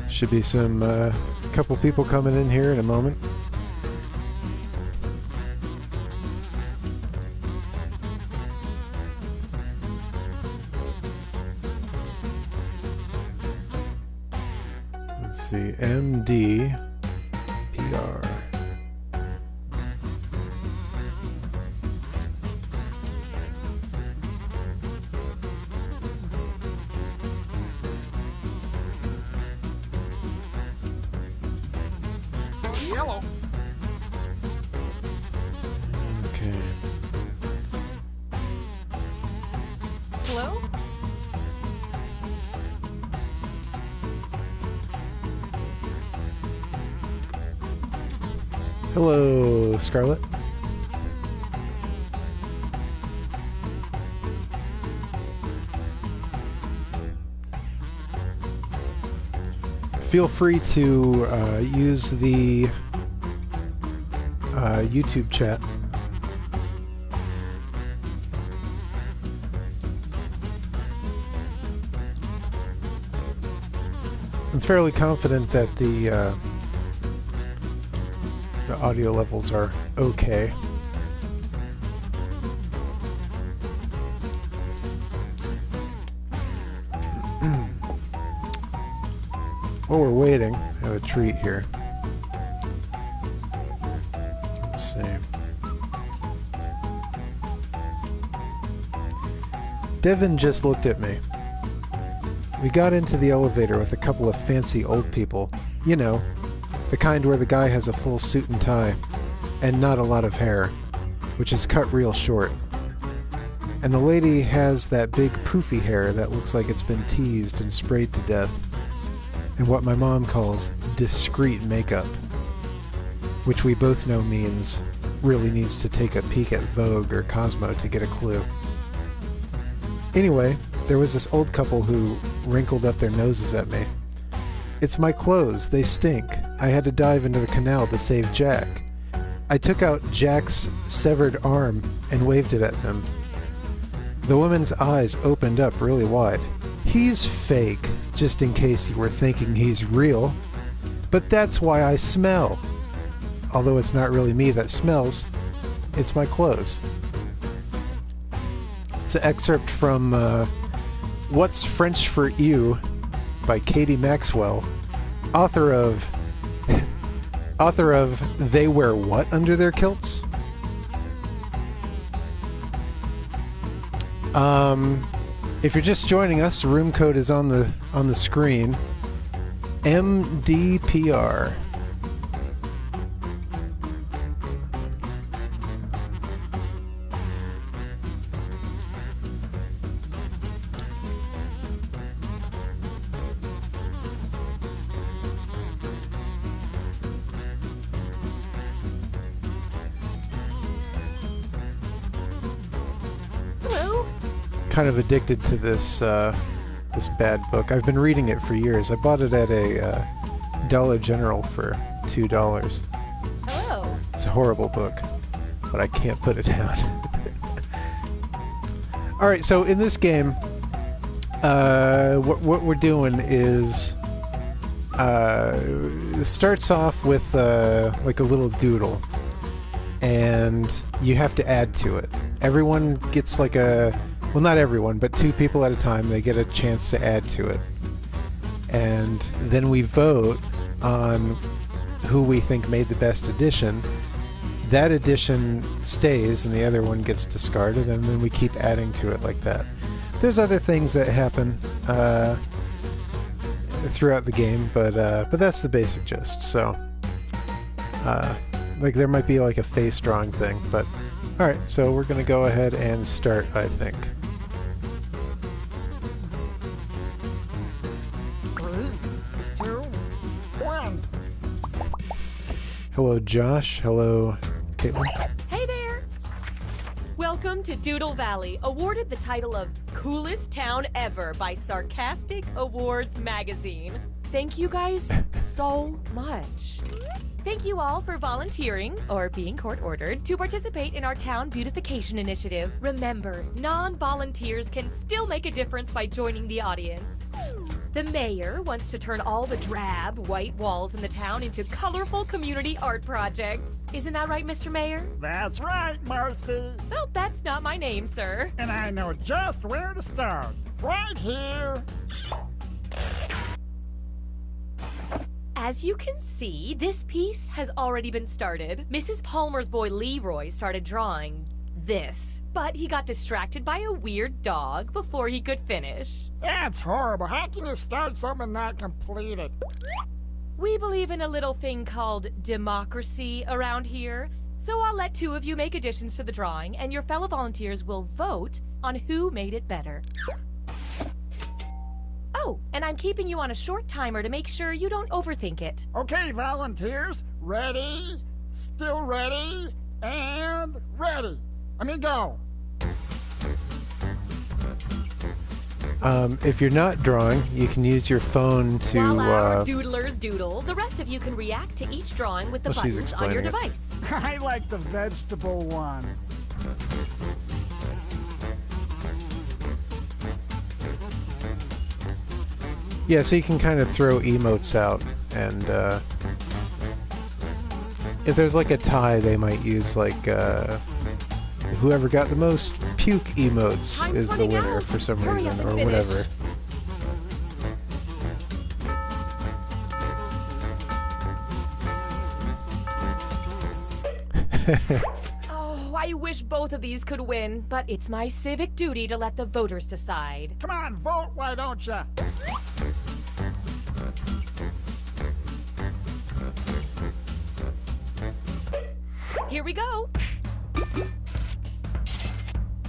Should be some couple people coming in here in a moment. Let's see, MD PR. Yellow. Okay. Hello? Hello, Scarlett. Feel free to use the YouTube chat. I'm fairly confident that the audio levels are okay. While we're waiting, I have a treat here. Let's see. Devin just looked at me. We got into the elevator with a couple of fancy old people. You know, the kind where the guy has a full suit and tie, and not a lot of hair, which is cut real short. And the lady has that big poofy hair that looks like it's been teased and sprayed to death. And what my mom calls discreet makeup, which we both know means really needs to take a peek at Vogue or Cosmo to get a clue. Anyway, there was this old couple who wrinkled up their noses at me. It's my clothes, they stink. I had to dive into the canal to save Jack. I took out Jack's severed arm and waved it at them. The woman's eyes opened up really wide. He's fake, just in case you were thinking he's real. But that's why I smell. Although it's not really me that smells, it's my clothes. It's an excerpt from What's French for You by Katie Maxwell, author of They Wear What Under Their Kilts? If you're just joining us, the room code is on the screen. MDPR. Kind of addicted to this this bad book. I've been reading it for years. I bought it at a Dollar General for $2. Hello. It's a horrible book, but I can't put it down. All right, so in this game, what we're doing is it starts off with like a little doodle, and you have to add to it. Everyone gets like a well, not everyone, but 2 people at a time, they get a chance to add to it. And then we vote on who we think made the best addition. That addition stays and the other one gets discarded, and then we keep adding to it like that. There's other things that happen throughout the game, but that's the basic gist. So, like there might be like a face drawing thing, but alright, so we're going to go ahead and start, I think. Hello, Josh. Hello, Caitlin. Hey there. Well, Welcome to Doodle Valley, awarded the title of Coolest Town Ever by Sarcastic Awards Magazine. Thank you guys so much. Thank you all for volunteering, or being court-ordered, to participate in our town beautification initiative. Remember, non-volunteers can still make a difference by joining the audience. The mayor wants to turn all the drab, white walls in the town into colorful community art projects. Isn't that right, Mr. Mayor? That's right, Marcy. Well, that's not my name, sir. And I know just where to start. Right here. As you can see, this piece has already been started. Mrs. Palmer's boy Leroy started drawing this, but he got distracted by a weird dog before he could finish. That's horrible. How can you start something not completed? We believe in a little thing called democracy around here, so I'll let two of you make additions to the drawing, and your fellow volunteers will vote on who made it better. Oh, and I'm keeping you on a short timer to make sure you don't overthink it. Okay, volunteers. Ready, still ready, and ready. Let me go. If you're not drawing, you can use your phone to... While our doodlers doodle, the rest of you can react to each drawing with the Well, she's buttons on your explaining it. device. I like the vegetable one. Yeah, so you can kind of throw emotes out, and if there's like a tie, they might use like whoever got the most puke emotes Time's is the running winner out. for some Hurry reason, up and or finish. whatever. Oh, I wish both of these could win, but it's my civic duty to let the voters decide. Come on, vote, why don't you? Here we go.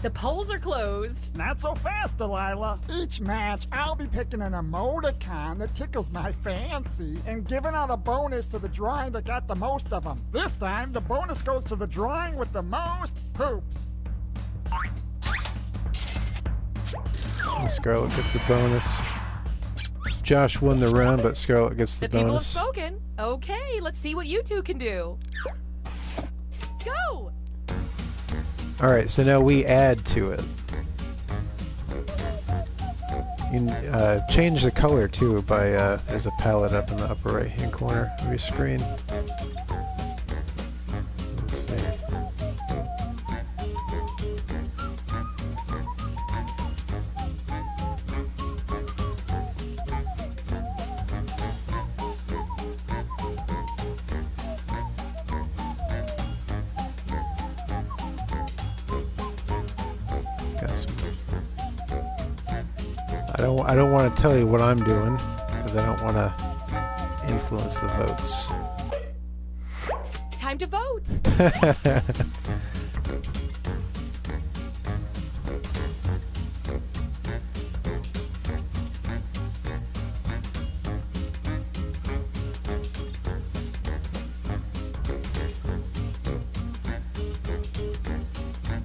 The polls are closed. Not so fast, Delilah. Each match, I'll be picking an emoticon that tickles my fancy and giving out a bonus to the drawing that got the most of them. This time, the bonus goes to the drawing with the most poops. Scarlet gets a bonus. Josh won the round, but Scarlet gets the The people have bonus. spoken. Okay, let's see what you two can do. Go! Alright, so now we add to it. You can change the color too by, there's a palette up in the upper right hand corner of your screen. Let's see. I don't want to tell you what I'm doing because I don't want to influence the votes. Time to vote.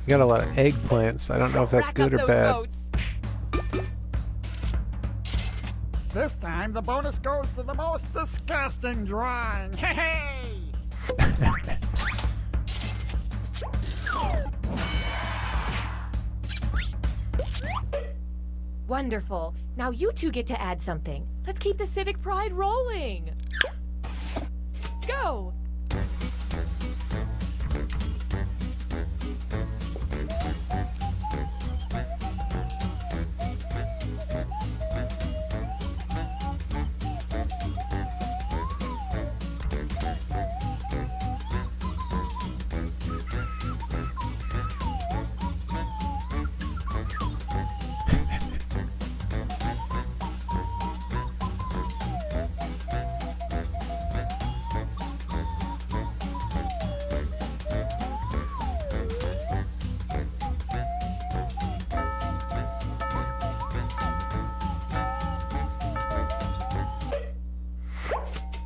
You got a lot of eggplants. I don't know if that's Rack good up or those bad. votes. This time, the bonus goes to the most disgusting drawing. Hey! Wonderful. Now you two get to add something. Let's keep the civic pride rolling. Go!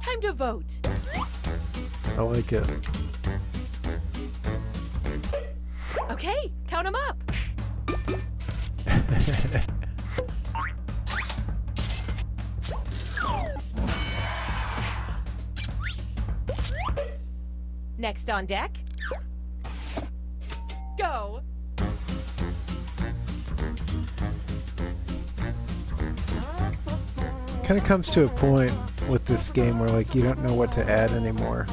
Time to vote. I like it. Okay, count 'em up. Next on deck. Go. Kind of comes to a point with this game where like you don't know what to add anymore.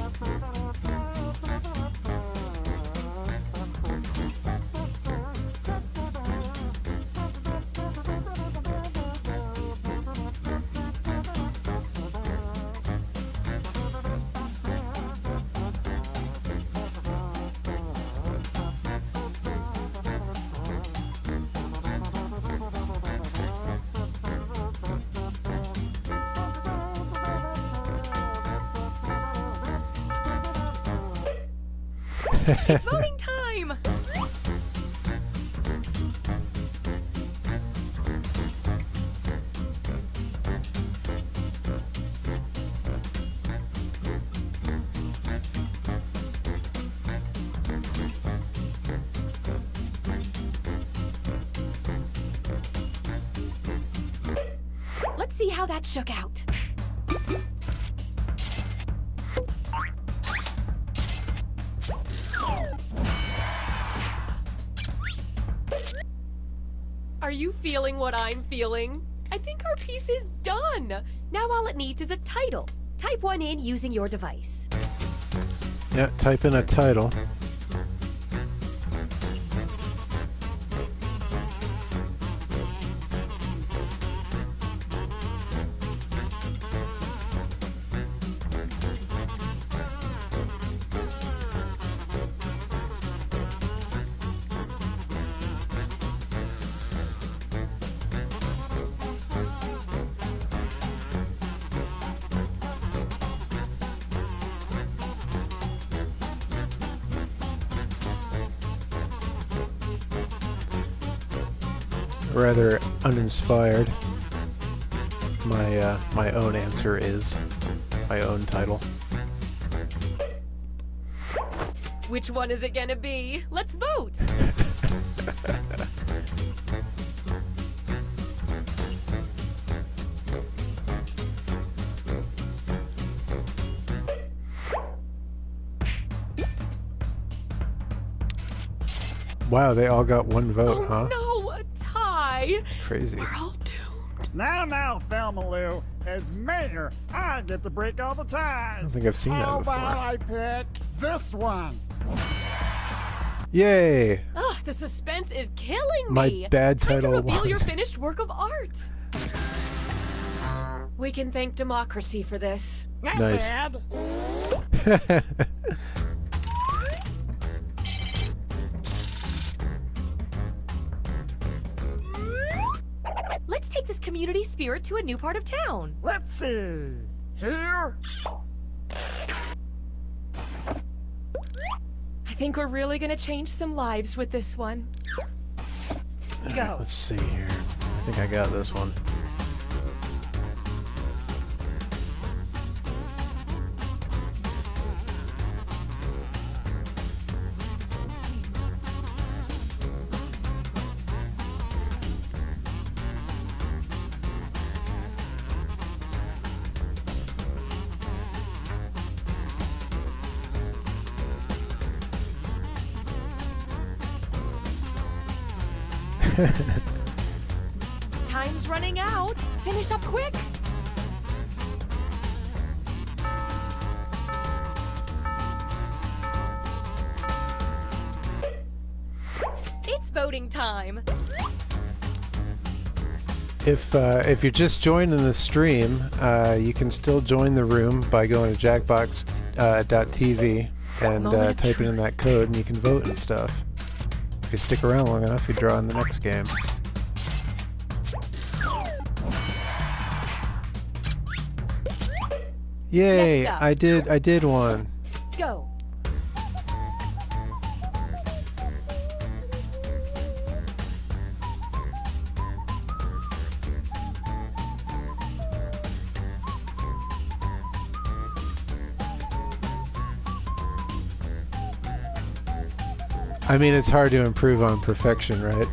It's voting time! Let's see how that shook out. Are you feeling what I'm feeling? I think our piece is done. Now all it needs is a title. Type one in using your device. Yeah, type in a title. Rather uninspired. My own answer is my own title. Which one is it gonna be? Let's vote! Wow, they all got one vote, huh? No, a tie! Crazy. We're all doomed. Now, Thelma Lou, as mayor, I get to break all the ties. I don't think I've seen that How before. about I pick this one? Yay! Ugh, the suspense is killing My me. bad Time title to reveal won. your finished work of art. We can thank democracy for this. Not Nice. bad. Let's take this community spirit to a new part of town. Let's see. Here? I think we're really gonna change some lives with this one. Go. Let's see here. I think I got this one. Time's running out. Finish up quick. It's voting time. If you're just joining the stream, you can still join the room by going to jackbox.tv and Moment of typing in truth. that code, and you can vote and stuff. If you stick around long enough, you draw in the next game. Yay! Next up. I did one. Go. I mean, it's hard to improve on perfection, right?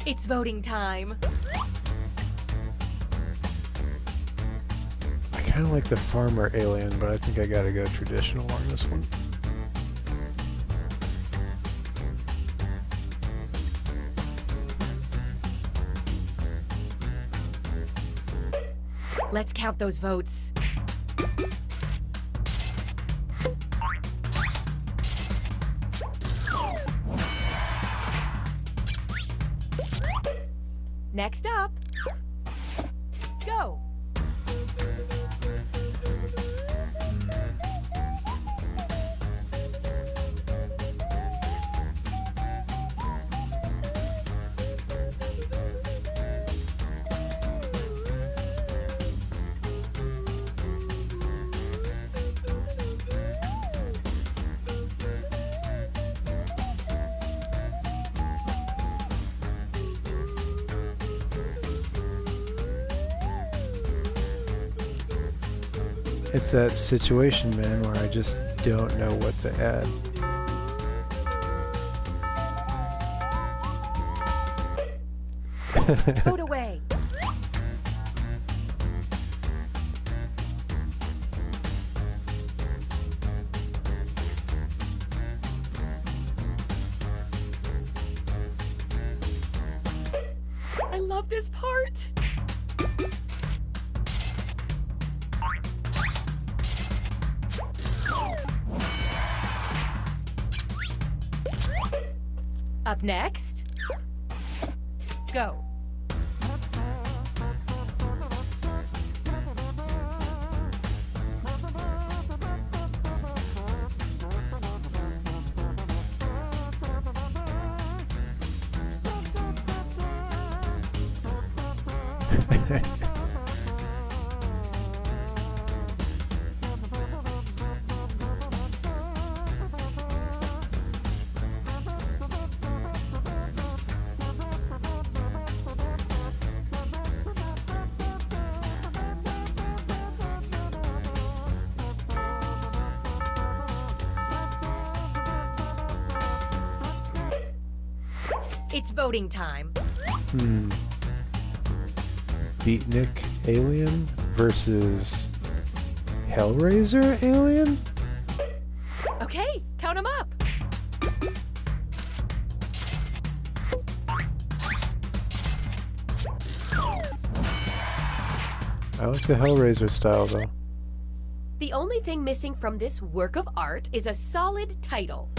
It's voting time. I kind of like the farmer alien, but I think I gotta go traditional on this one. Let's count those votes. Next up, go. It's that situation, man, where I just don't know what to add. Vote away. I love this part. Up next, go. It's voting time. Beatnik alien versus Hellraiser alien? Okay, count them up. I like the Hellraiser style, though. The only thing missing from this work of art is a solid title.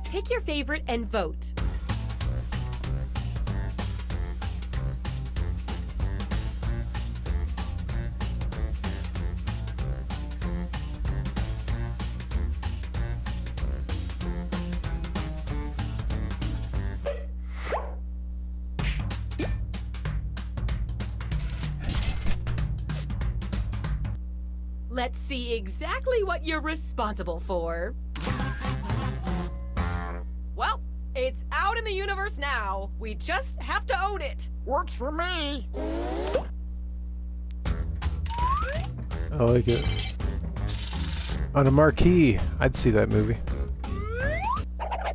Pick your favorite and vote. Let's see exactly what you're responsible for. Well, it's out in the universe now. We just have to own it. Works for me. I like it. On a marquee, I'd see that movie.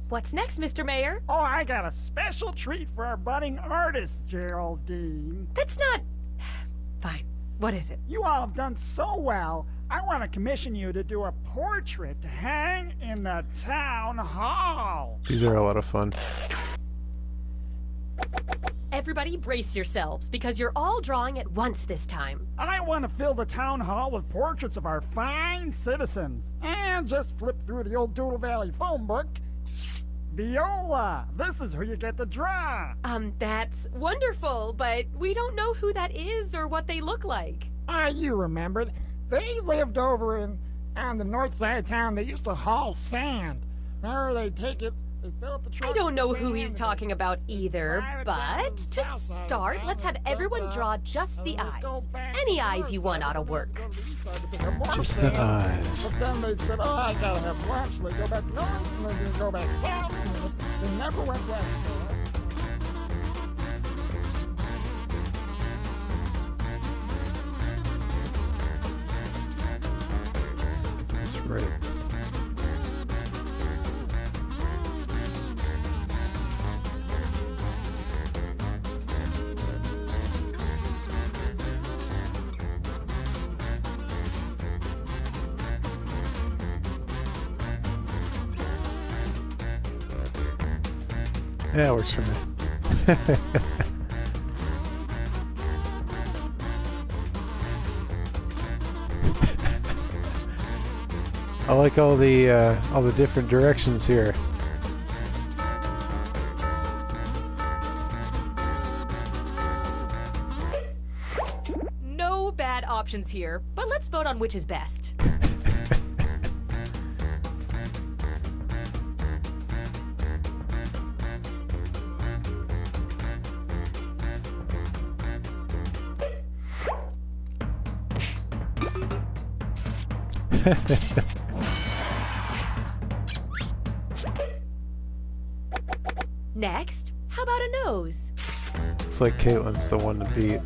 What's next, Mr. Mayor? Oh, I got a special treat for our budding artist, Geraldine. That's not... Fine. What is it? You all have done so well. I want to commission you to do a portrait to hang in the town hall. These are a lot of fun. Everybody brace yourselves, because you're all drawing at once this time. I want to fill the town hall with portraits of our fine citizens. And just flip through the old Doodle Valley phone book. Viola, this is who you get to draw. That's wonderful, but we don't know who that is or what they look like. You remember, they lived over on the north side of town. They used to haul sand. Remember, they take it, they fill up the truck. I don't know with who sand, he's and talking about either, drive it down but the to south side of start, town, let's have and everyone dump draw it, just the and they go eyes. back Any to the eyes north you side, want but ought to then they work. go to the east side, but they have more Just the sand. eyes. But then they said, I gotta have lunch. So they go back north, and then they go back south, and they never went west. That's right. Yeah, it works for me. I like all the different directions here. No bad options here, but let's vote on which is best. Next, how about a nose? It's like Caitlin's the one to beat.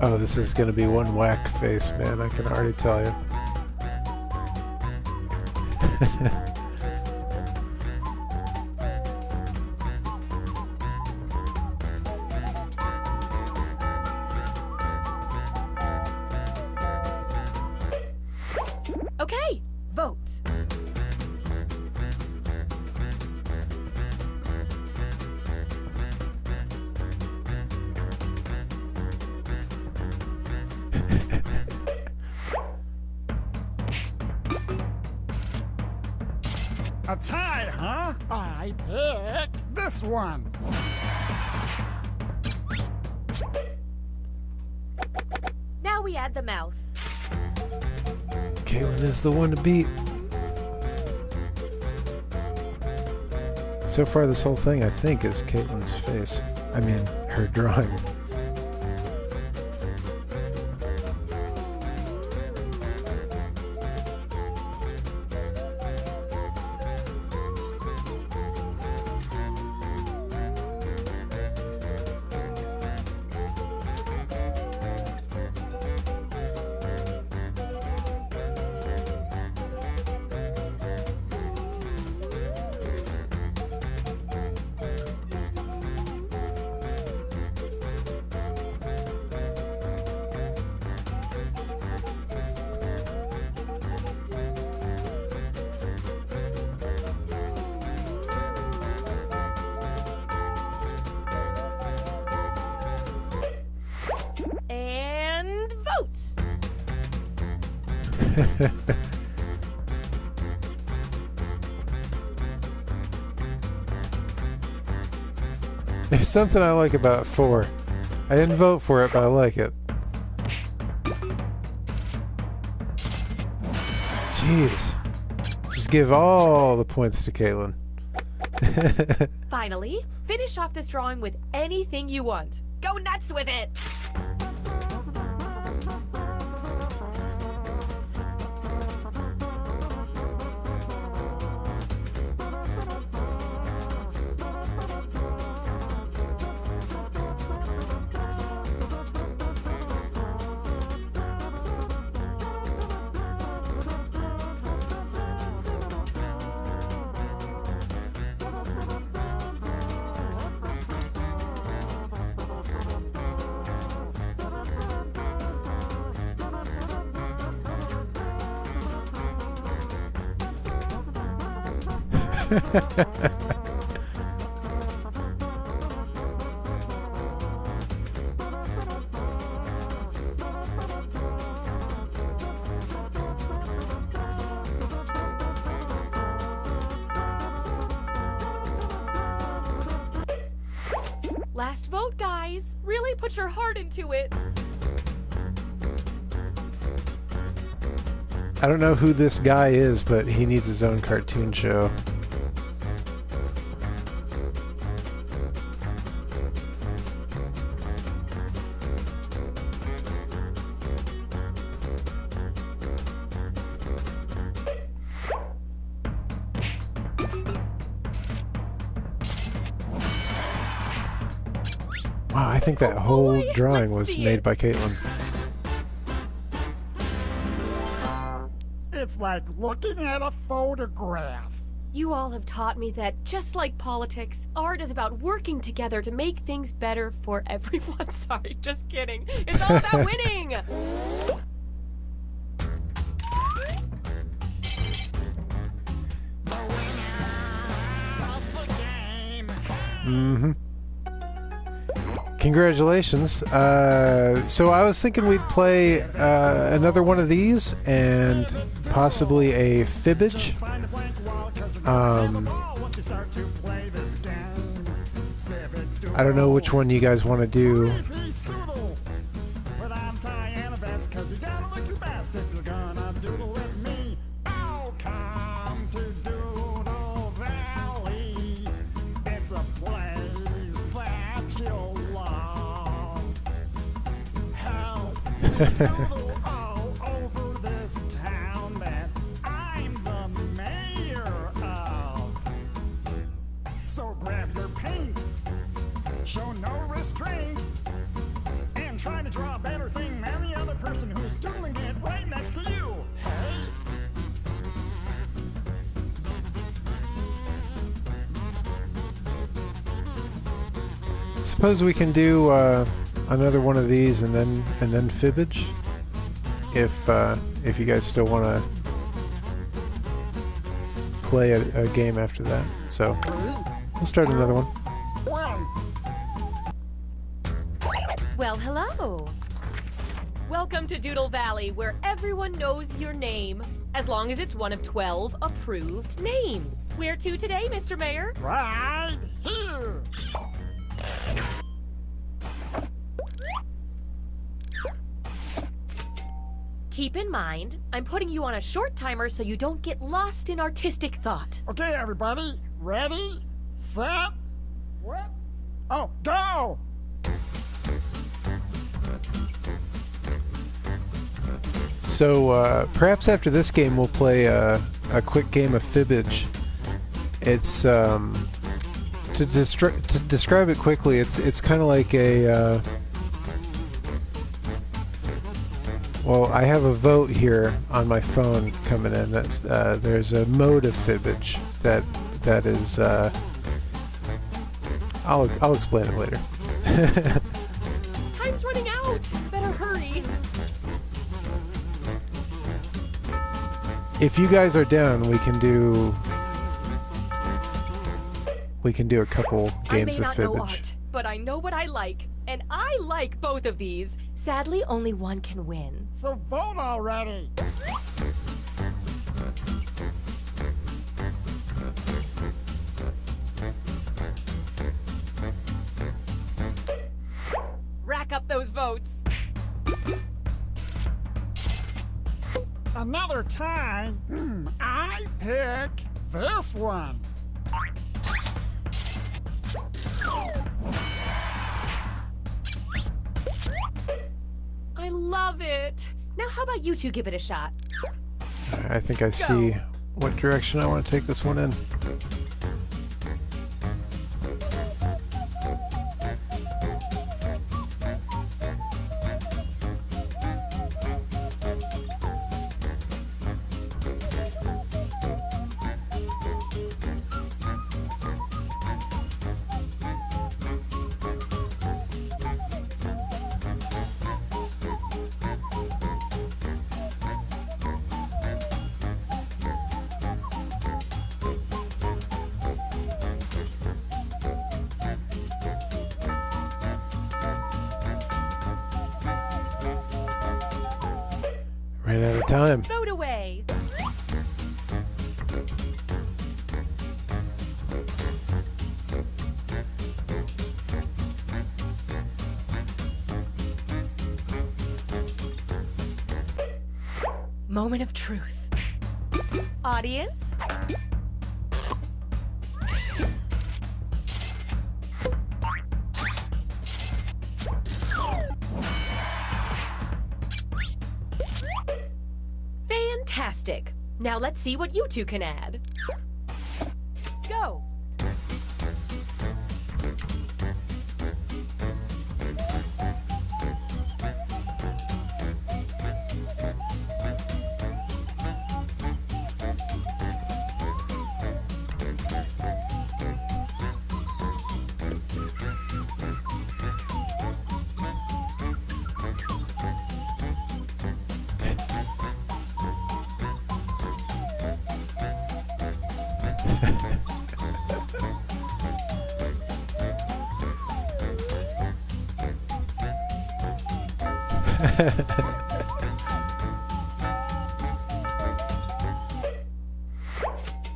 Oh, this is gonna be one whack face, man. I can already tell you. Okay, vote. A tie, huh? I pick this one. Now we add the mouth. Caitlin is the one to beat. So far, this whole thing, I think, is Caitlin's face. I mean, her drawing. And vote. There's something I like about 4. I didn't vote for it, but I like it. Jeez. Just give all the points to Caitlin. Finally, finish off this drawing with anything you want. Go nuts with it! Last vote, guys. Really put your heart into it. I don't know who this guy is, but he needs his own cartoon show. Wow, I think that whole drawing was made by Caitlin. It's like looking at a photograph. You all have taught me that, just like politics, art is about working together to make things better for everyone. Sorry, just kidding. It's all about winning! Mm-hmm. Congratulations. So I was thinking we'd play another one of these and possibly a fibbage. I don't know which one you guys want to do. All over this town that I'm the mayor of. So grab your paint, show no restraint, and try to draw a better thing than the other person who's doodling it right next to you. Hey? Suppose we can do another one of these and then fibbage, if you guys still want to play a game after that. So we'll start another one. Well, hello. Welcome to Doodle Valley, where everyone knows your name, as long as it's one of 12 approved names. Where to today, Mr. Mayor? Right here. Keep in mind, I'm putting you on a short timer so you don't get lost in artistic thought. Okay, everybody, ready, set, what? Oh, go! So perhaps after this game we'll play a quick game of fibbage. It's to describe it quickly. It's kind of like a well, I have a vote here on my phone coming in. That's there's a mode of fibbage that is. I'll explain it later. Time's running out. Better hurry. If you guys are down, we can do a couple games of I may not know fibbage. art, but I know what I like, and I like both of these. Sadly, only one can win. So vote already. Rack up those votes. Another tie. I pick this one. I love it. Now how about you two give it a shot? I think I see what direction I want to take this one in. Ran out of time. Vote away. Moment of truth. Audience? Fantastic. Now let's see what you two can add. Go.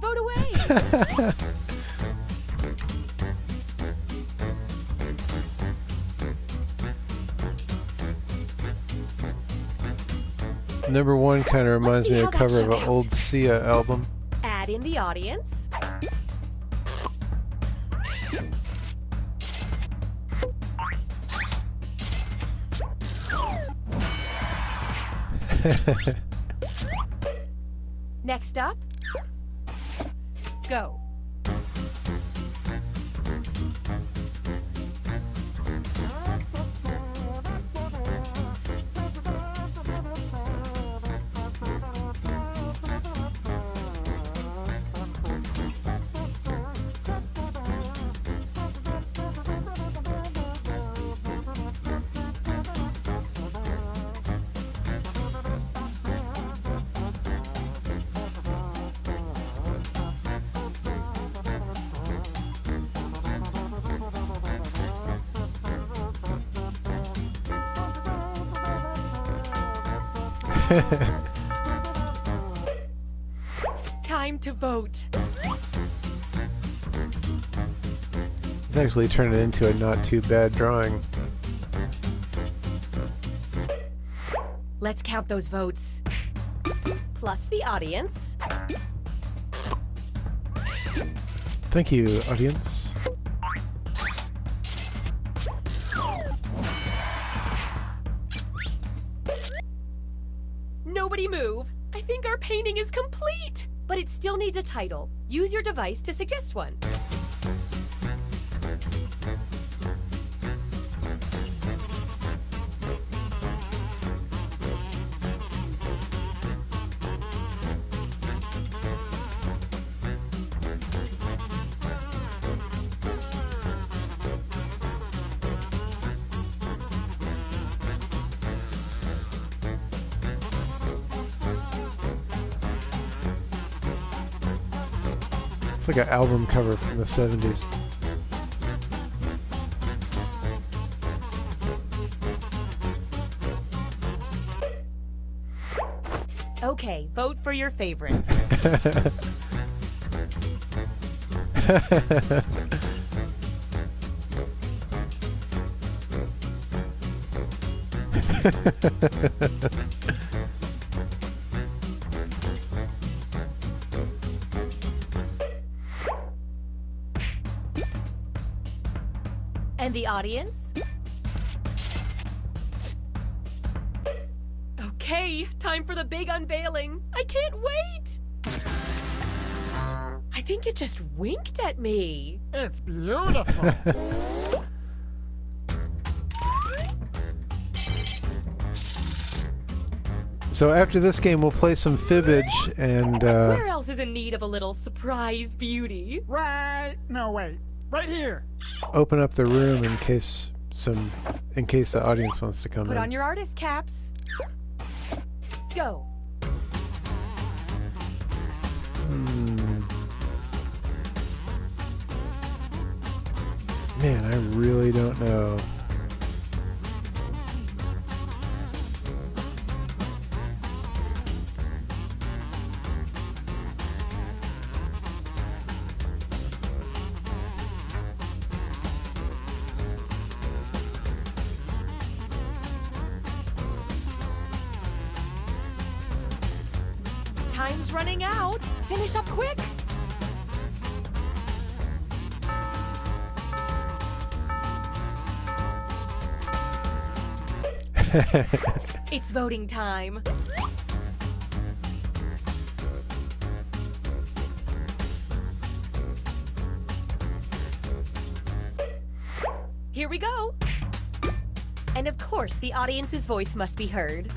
Vote away. Number one kind of reminds me of the cover of an old Sia album. Add in the audience. Next up, go. Time to vote. It's actually turned it into a not too bad drawing. Let's count those votes. Plus the audience. Thank you, audience. Nobody move. I think our painting is complete. But it still needs a title. Use your device to suggest one. It's like an album cover from the 70s. Okay, vote for your favorite. And the audience? Hurry! Time for the big unveiling. I can't wait! I think it just winked at me. It's beautiful. So after this game, we'll play some fibbage and, Where else is in need of a little surprise beauty? Right. No, wait. Right here. open up the room in case the audience wants to come Put in. on your artist caps. Go. Man, I really don't know. Time's running out. Finish up quick. It's voting time. Here we go. And of course, the audience's voice must be heard.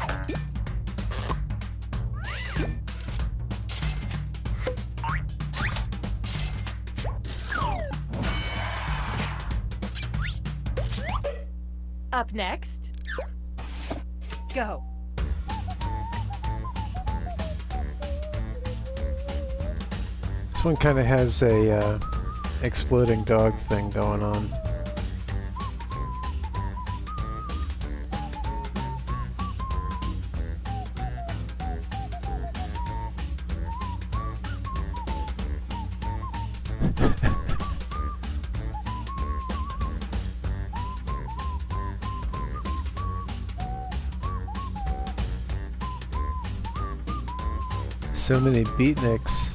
Up next, go. This one kind of has a exploding dog thing going on. So many beatniks.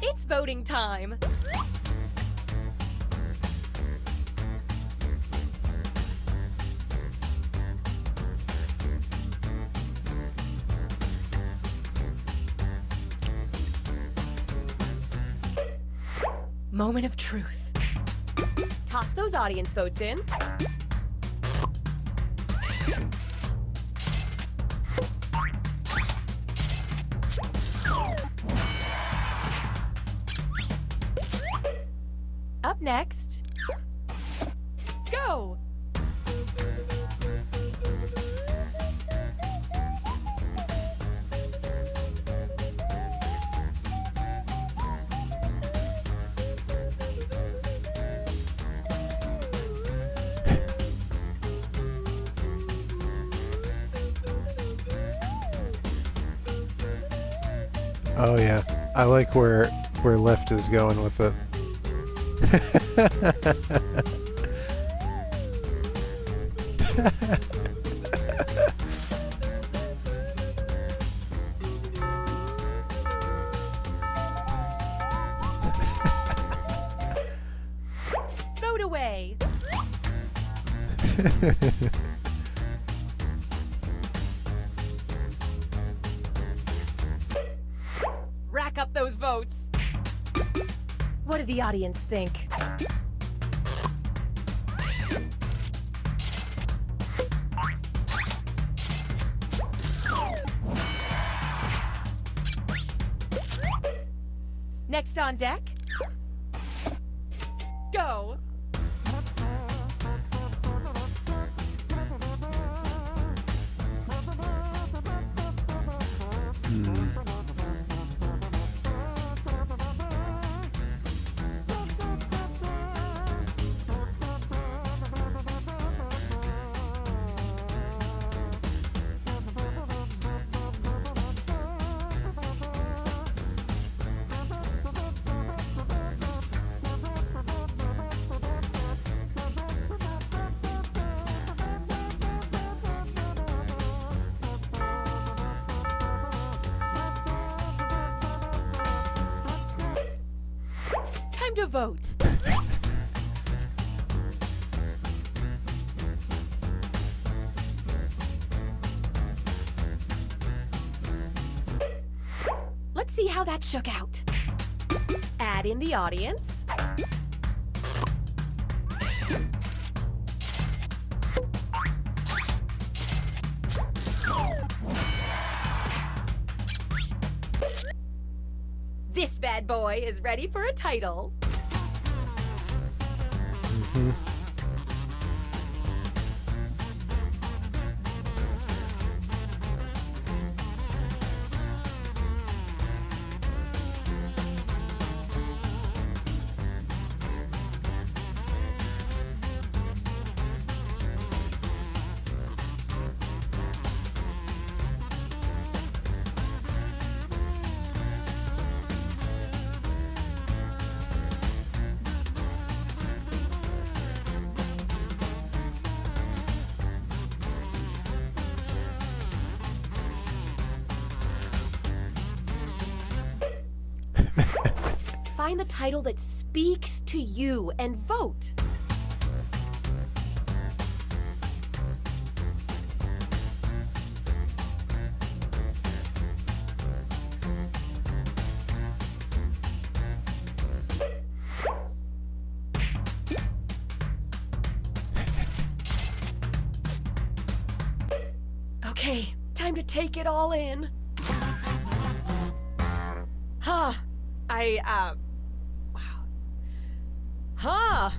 It's voting time. Moment of truth. Toss those audience votes in. Up next, go! Oh yeah, I like where left is going with it. Vote away! Rack up those votes. What did the audience think? Next on deck, go. Time to vote. Let's see how that shook out. Add in the audience. This bad boy is ready for a title. Find the title that speaks to you and vote. Okay, time to take it all in. Huh. Wow. Huh.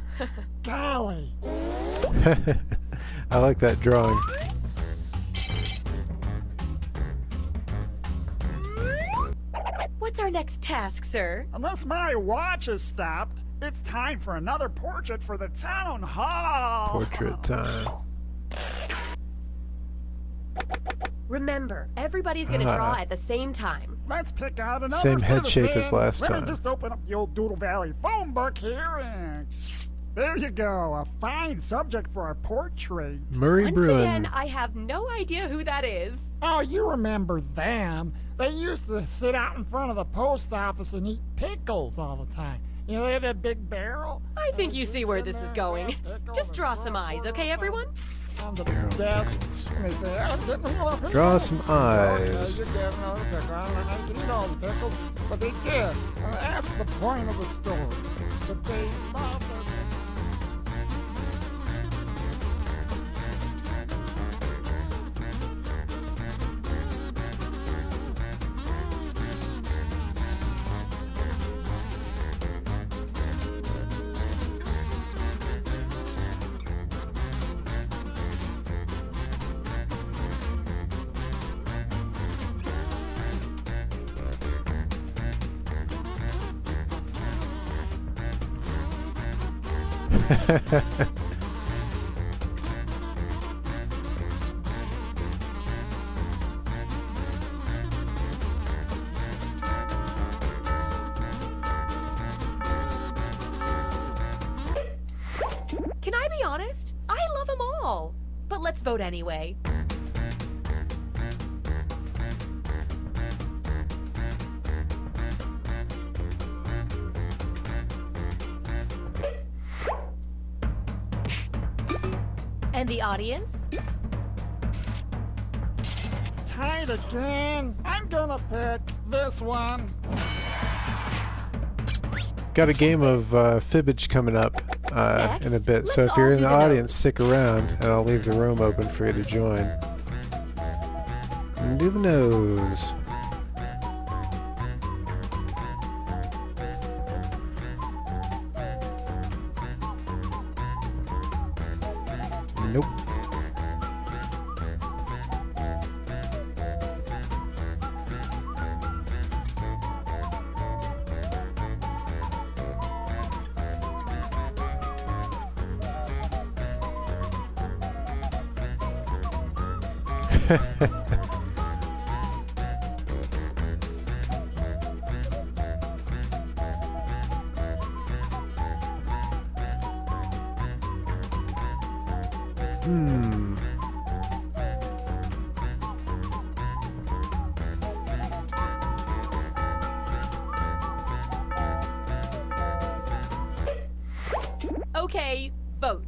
Golly. I like that drawing. What's our next task, sir? Unless my watch is stopped, it's time for another portrait for the town hall. Portrait time. Remember, everybody's gonna draw at the same time. Let's pick out another Same head shape as citizen. last Let time. me just open up the old Doodle Valley phone book here and... There you go, a fine subject for a portrait. Murray Once Bruin. again, I have no idea who that is. Oh, you remember them. They used to sit out in front of the post office and eat pickles all the time. You know, they had that big barrel. I think you see where this is going. Just draw some eyes, okay, everyone? On the desk. Let me see. I'm getting another pickle. Draw some Okay, eyes. you get another pickle. I don't know how you can eat all the pickles, but they did. That's the point of the story. That they loved it. Can I be honest? I love them all. But let's vote anyway. And the audience? Tied again. I'm gonna pick this one. Got a game of fibbage coming up in a Next, bit, so let's if you're all in do the the audience, nose. stick around, and I'll leave the room open for you to join. And do the nose. Nope. Hmm. Okay, vote.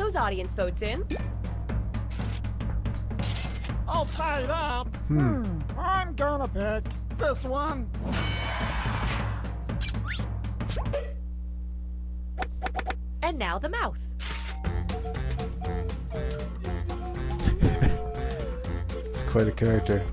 those audience votes in. All tied up. I'm gonna pick this one. And now the mouth. It's quite a character.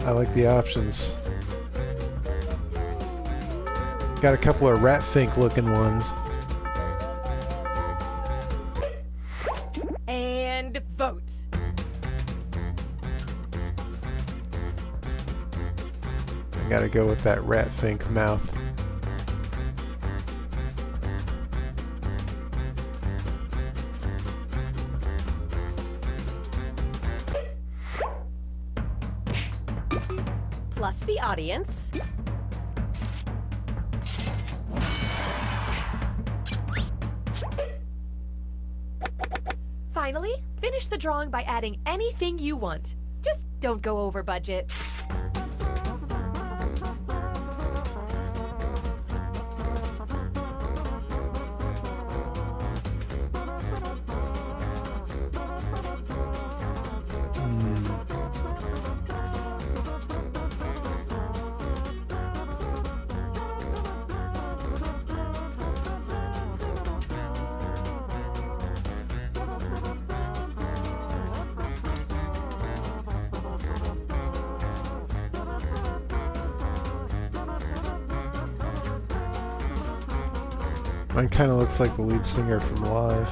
I like the options. Got a couple of rat fink looking ones. And vote. I gotta go with that rat fink mouth. Plus the audience. Finally, finish the drawing by adding anything you want. Just don't go over budget. Mine kind of looks like the lead singer from Live.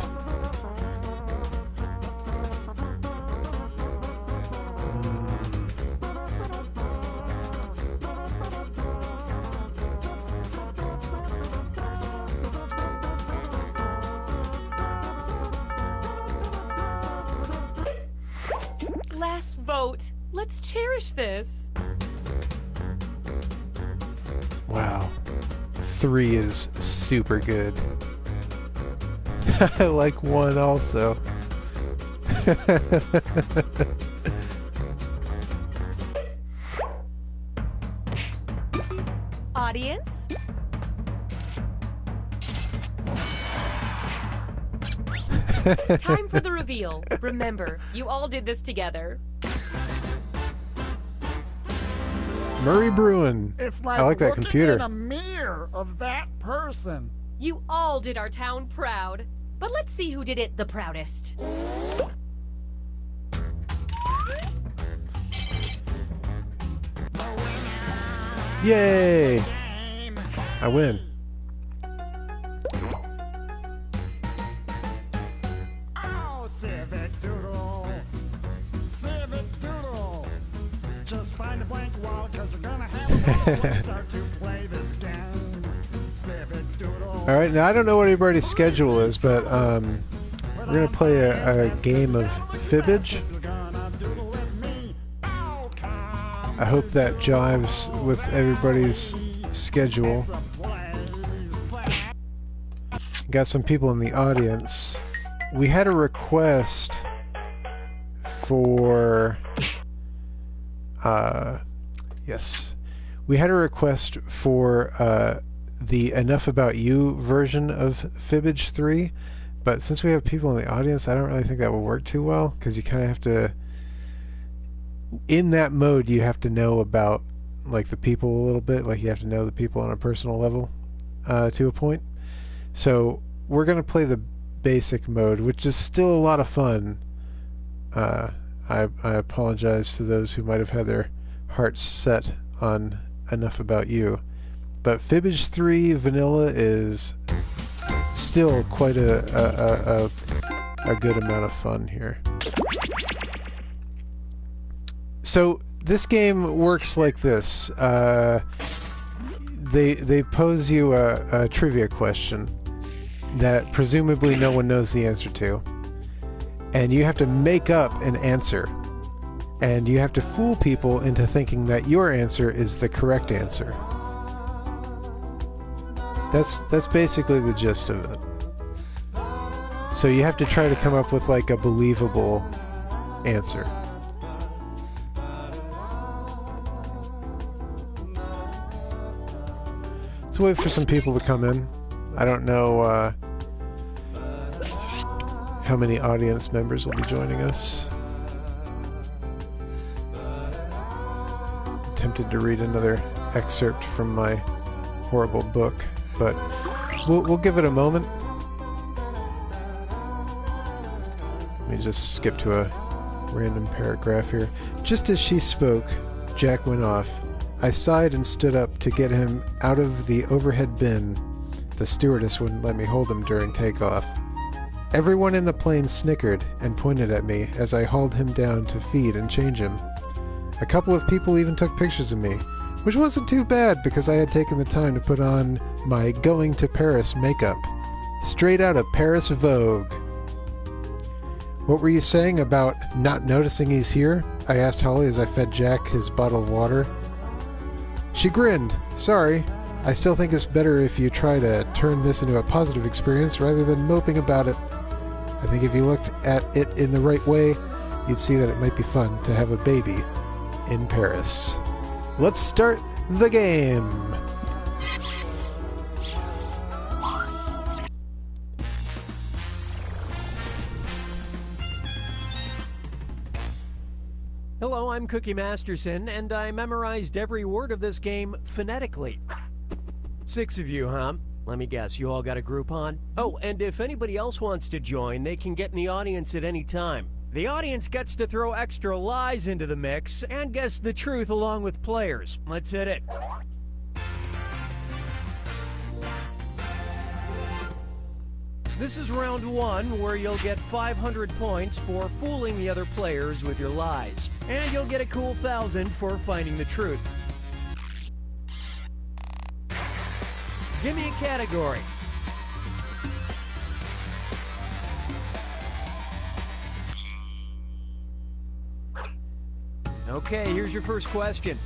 Last vote. Let's cherish this. Wow. 3 is super good. I like 1 also. Audience? Time for the reveal. Remember, you all did this together. Murray Bruin. It's like I like that looking computer. in a mirror of that person. You all did our town proud. But let's see who did it the proudest. Yay! I win. Oh, Civic Doodle. Civic Doodle. Just find a blank wall, cause we're gonna have a ball when we start to play this game. Civic Doodle. Alright, now I don't know what everybody's schedule is, but we're gonna play a game of fibbage. I hope that jives with everybody's schedule. Got some people in the audience. We had a request for yes. We had a request for the Enough About You version of Fibbage 3, but since we have people in the audience, I don't really think that will work too well, because you kind of have to, in that mode, you have to know about like the people a little bit, like you have to know the people on a personal level to a point. So we're going to play the basic mode, which is still a lot of fun. I apologize to those who might have had their hearts set on Enough About You. But Fibbage 3 Vanilla is still quite a good amount of fun here. So this game works like this. They pose you a trivia question that presumably no one knows the answer to, and you have to make up an answer, and you have to fool people into thinking that your answer is the correct answer. That's basically the gist of it. So you have to try to come up with like a believable answer. Let's wait for some people to come in. I don't know how many audience members will be joining us. I'm tempted to read another excerpt from my horrible book, but we'll give it a moment. Let me just skip to a random paragraph here. Just as she spoke, Jack went off. I sighed and stood up to get him out of the overhead bin. The stewardess wouldn't let me hold him during takeoff. Everyone in the plane snickered and pointed at me as I hauled him down to feed and change him. A couple of people even took pictures of me, which wasn't too bad because I had taken the time to put on my going to Paris makeup. Straight out of Paris Vogue. What were you saying about not noticing he's here? I asked Holly as I fed Jack his bottle of water. She grinned. Sorry. I still think it's better if you try to turn this into a positive experience rather than moping about it. I think if you looked at it in the right way, you'd see that it might be fun to have a baby in Paris. Let's start the game! Hello, I'm Cookie Masterson, and I memorized every word of this game phonetically. 6 of you, huh? Let me guess, you all got a Groupon? Oh, and if anybody else wants to join, they can get in the audience at any time. The audience gets to throw extra lies into the mix and guess the truth along with players. Let's hit it. This is round 1, where you'll get 500 points for fooling the other players with your lies. And you'll get a cool 1,000 for finding the truth. Give me a category. Okay, here's your first question.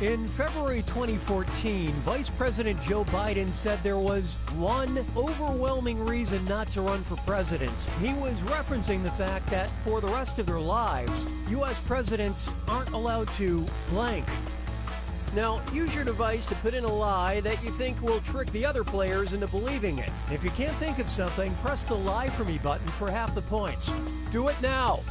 In February 2014, Vice President Joe Biden said there was one overwhelming reason not to run for president. He was referencing the fact that for the rest of their lives, U.S. presidents aren't allowed to blank. Now, use your device to put in a lie that you think will trick the other players into believing it. If you can't think of something, press the Lie For Me button for half the points. Do it now!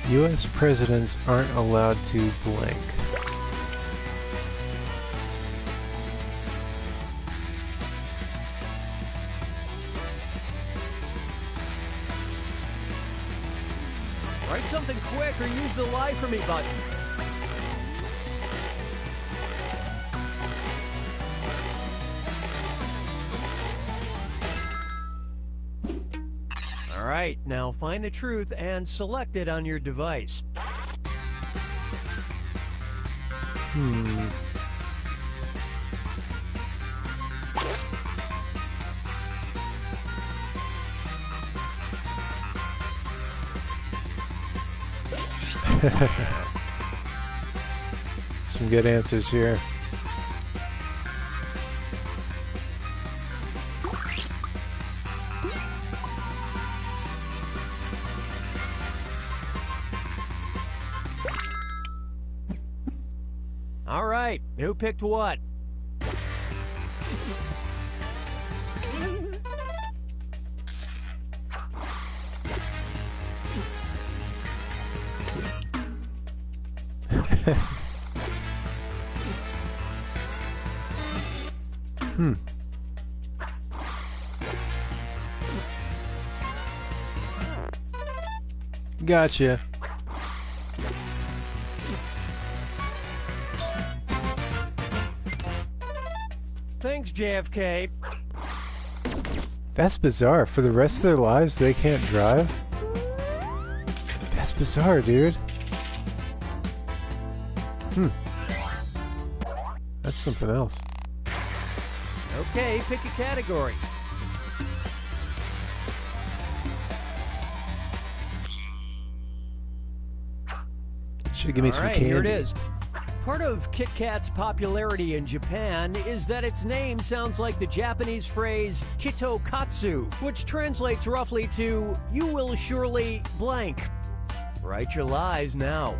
U.S. presidents aren't allowed to blank. Write something quick or use the Lie For Me button. Alright, now find the truth and select it on your device. Some good answers here. All right, who picked what? Gotcha. Thanks, JFK. That's bizarre. For the rest of their lives, they can't drive? That's bizarre, dude. That's something else. Okay, pick a category. Should give me some candy. Here it is. Part of Kit Kat's popularity in Japan is that its name sounds like the Japanese phrase Kito Katsu, which translates roughly to, you will surely blank. Write your lies now.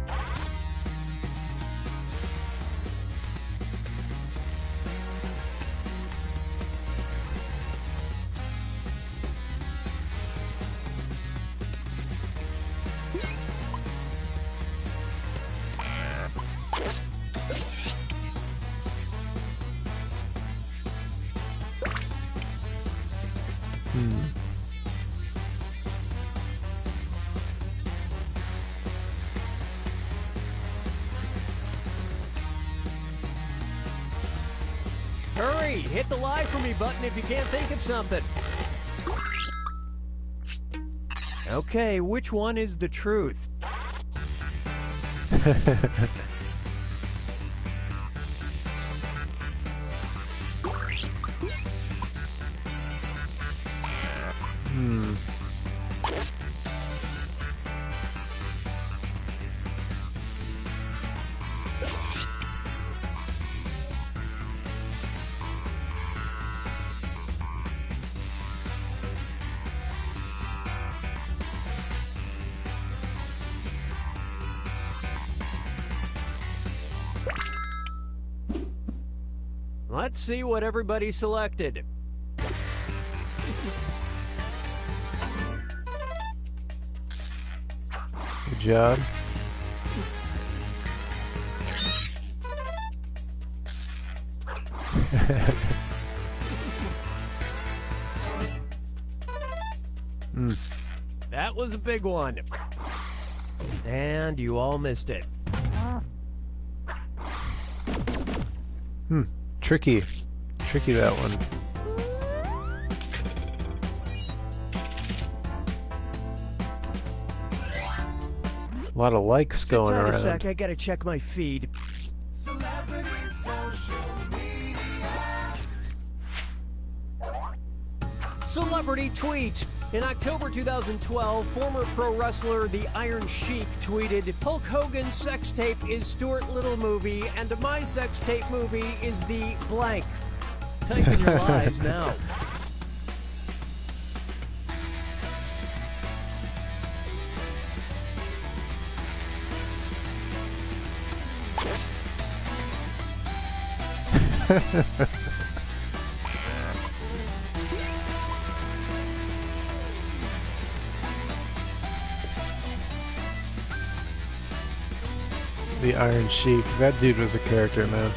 Hurry! Hit the lie for me button if you can't think of something. Okay, which one is the truth? Let's see what everybody selected. Good job. That was a big one. And you all missed it. Tricky. Tricky, that one. A lot of likes going around. Sit tight a sec, I gotta check my feed. Celebrity tweet. In October 2012, former pro wrestler The Iron Sheik tweeted, Hulk Hogan's sex tape is Stuart Little movie, and my sex tape movie is the blank. Type in your lies now. The Iron Sheik. That dude was a character, man.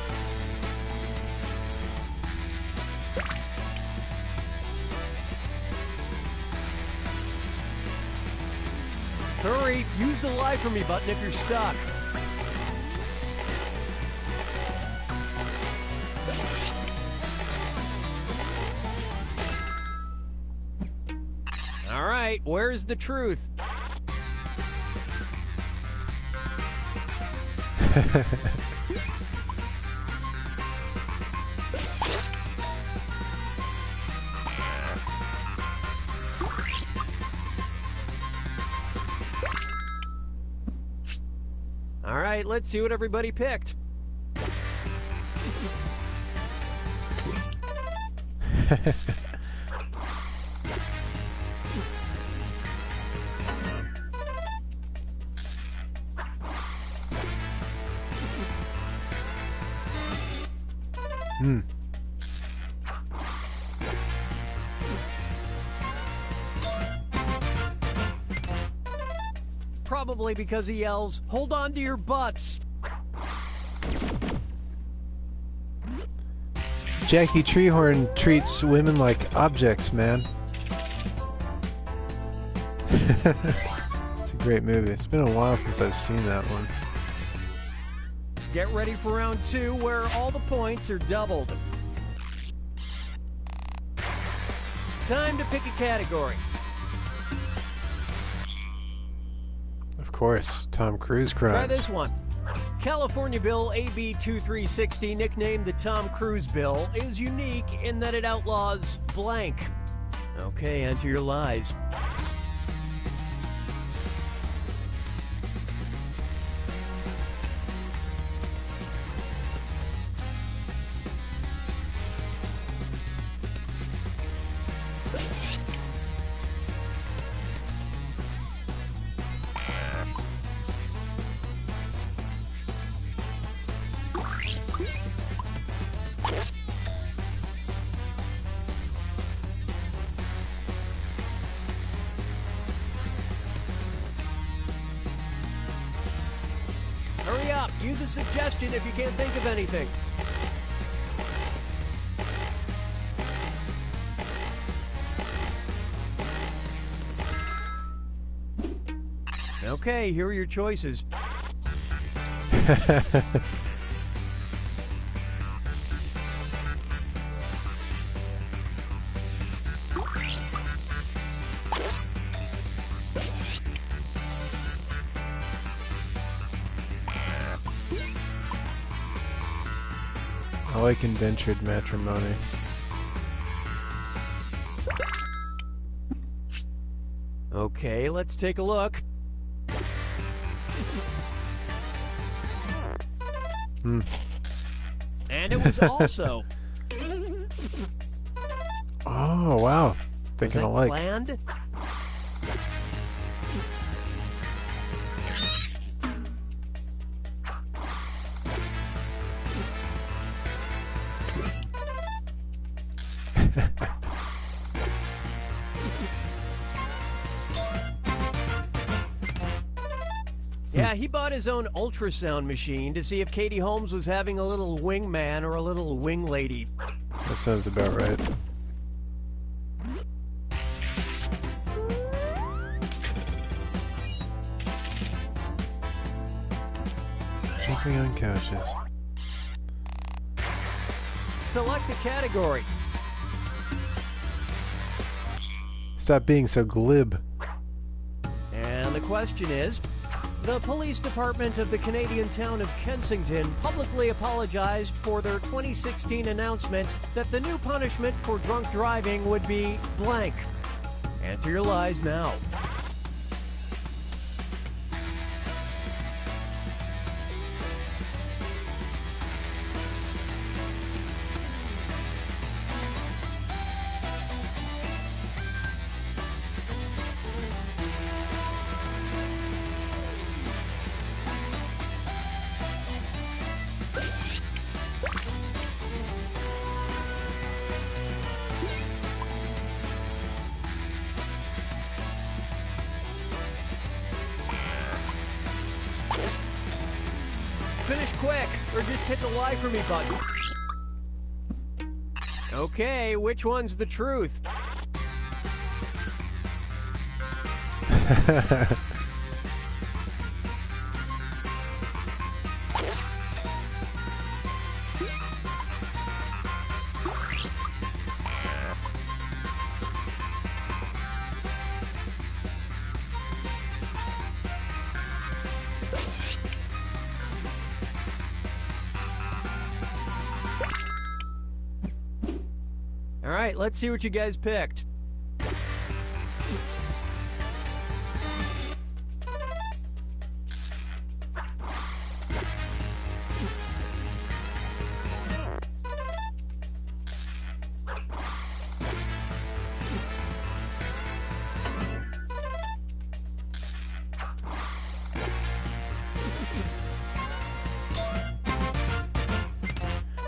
Hurry, use the lie for me button if you're stuck. All right, where's the truth? All right, let's see what everybody picked. Probably because he yells, "Hold on to your butts." Jackie Treehorn treats women like objects, man. That's a great movie. It's been a while since I've seen that one. Get ready for round 2, where all the points are doubled. Time to pick a category. Of course, Tom Cruise crimes. Try this one. California Bill AB 2360, nicknamed the Tom Cruise Bill, is unique in that it outlaws blank. Okay, enter your lies. Hurry up, use a suggestion if you can't think of anything. Okay, here are your choices. I like indentured matrimony. Okay, let's take a look. And it was also. Oh, wow. Thinking Was that alike. planned? Yeah, he bought his own ultrasound machine to see if Katie Holmes was having a little wingman or a little wing lady. That sounds about right. Jumping on couches. Select a category. Stop being so glib. And the question is, the police department of the Canadian town of Kensington publicly apologized for their 2016 announcement that the new punishment for drunk driving would be blank. Enter your lies now. Finish quick, or just hit the lie for me button. Okay, which one's the truth? All right, let's see what you guys picked.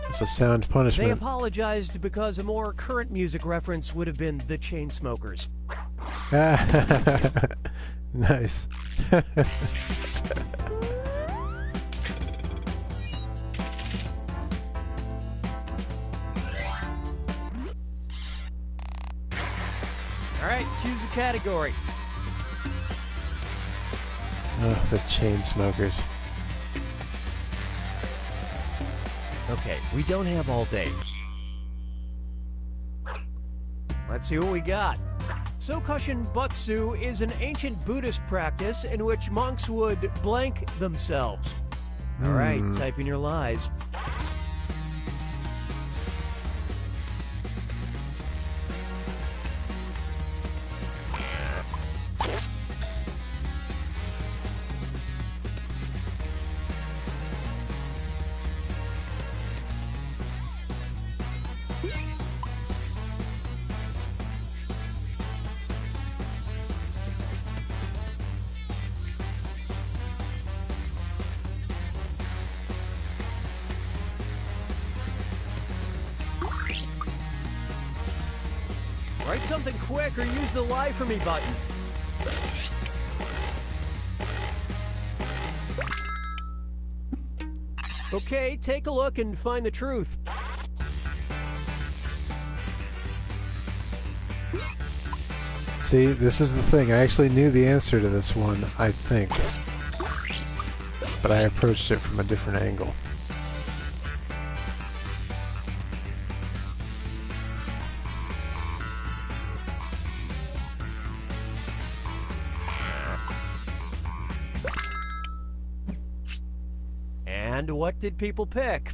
It's a sound punishment. They apologized because a more current music reference would have been the Chainsmokers. Nice. All right, choose a category. Ugh, the chain smokers. Okay, we don't have all day. Let's see what we got. Sokushin Butsu is an ancient Buddhist practice in which monks would blank themselves. All right, type in your lies. Write something quick or use the lie for me button. Okay, take a look and find the truth. See, this is the thing. I actually knew the answer to this one, I think. But I approached it from a different angle. And what did people pick?